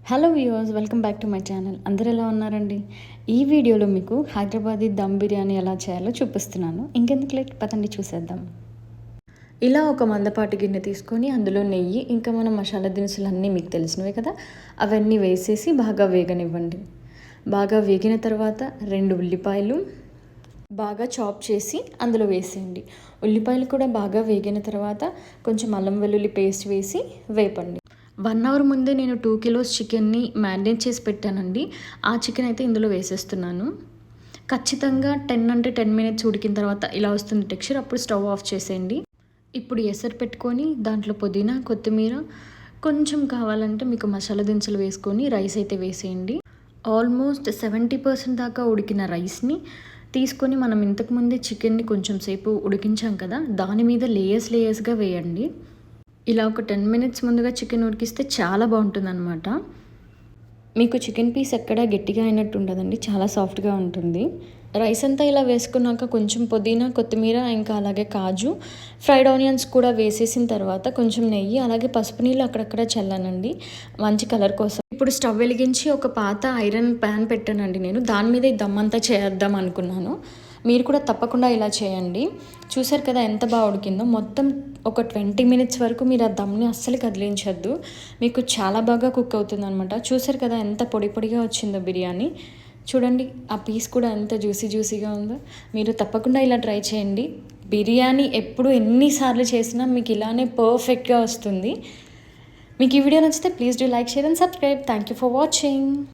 Hello viewers, welcome back to my channel. అందరూ ఎలా ఉన్నారండి? ఈ వీడియోలో మీకు హైదరాబాదీ దమ్ బిర్యానీ ఎలా చేయాలో చూపిస్తున్నాను. ఇంకెందుకు లేట్, పదండి చూసేద్దాం. ఇలా ఒక మందపాటి గిన్నె తీసుకొని అందులో నెయ్యి, ఇంకా మన మసాలా దినుసులు అన్నీ మీకు తెలిసినవే కదా, అవన్నీ వేసేసి బాగా వేగనివ్వండి. బాగా వేగిన తర్వాత 2 ఉల్లిపాయలు బాగా చాప్ చేసి అందులో వేసేయండి. ఉల్లిపాయలు కూడా బాగా వేగిన తర్వాత కొంచెం అల్లం వెల్లుల్లి పేస్ట్ వేసి వేపండి. 1 అవర్ ముందే నేను 2 కిలోస్ చికెన్ని మ్యారినేట్ చేసి పెట్టానండి. ఆ చికెన్ అయితే ఇందులో వేసేస్తున్నాను. ఖచ్చితంగా 10 మినిట్స్ ఉడికిన తర్వాత ఇలా వస్తుంది టెక్స్చర్. అప్పుడు స్టవ్ ఆఫ్ చేసేయండి. ఇప్పుడు ఎసరు పెట్టుకొని దాంట్లో పుదీనా, కొత్తిమీర, కొంచెం కావాలంటే మీకు మసాలా దినుసులు వేసుకొని రైస్ అయితే వేసేయండి. ఆల్మోస్ట్ 70% దాకా ఉడికిన రైస్ని తీసుకొని మనం ఇంతకుముందే చికెన్ని కొంచెం సేపు ఉడికించాం కదా, దాని మీద లేయర్స్గా వేయండి. ఇలా ఒక 10 మినిట్స్ ముందుగా చికెన్ ఉడికిస్తే చాలా బాగుంటుందన్నమాట. మీకు చికెన్ పీస్ ఎక్కడ గట్టిగా అయినట్టు ఉండదండి, చాలా సాఫ్ట్గా ఉంటుంది. రైస్ అంతా ఇలా వేసుకున్నాక కొంచెం పుదీనా, కొత్తిమీర, ఇంకా అలాగే కాజు, ఫ్రైడ్ ఆనియన్స్ కూడా వేసేసిన తర్వాత కొంచెం నెయ్యి, అలాగే పసుపు నీళ్ళు అక్కడక్కడ చల్లానండి మంచి కలర్ కోసం. ఇప్పుడు స్టవ్ వెలిగించి ఒక పాత ఐరన్ ప్యాన్ పెట్టానండి. నేను దాని మీద ఈ దమ్ అంతా చేద్దాం అనుకున్నాను. మీరు కూడా తప్పకుండా ఇలా చేయండి. చూసారు కదా ఎంత బాగా ఉడికిందో. మొత్తం ఒక 20 మినిట్స్ వరకు మీరు ఆ దమ్ని అస్సలు కదిలించద్దు. మీకు చాలా బాగా కుక్ అవుతుంది అనమాట. చూసారు కదా ఎంత పొడి పొడిగా వచ్చిందో బిర్యానీ. చూడండి ఆ పీస్ కూడా ఎంత జ్యూసీగా ఉందో. మీరు తప్పకుండా ఇలా ట్రై చేయండి. బిర్యానీ ఎప్పుడు ఎన్నిసార్లు చేసినా మీకు ఇలానే పర్ఫెక్ట్గా వస్తుంది. మీకు ఈ వీడియో నచ్చితే please do like, share and subscribe. Thank you for watching.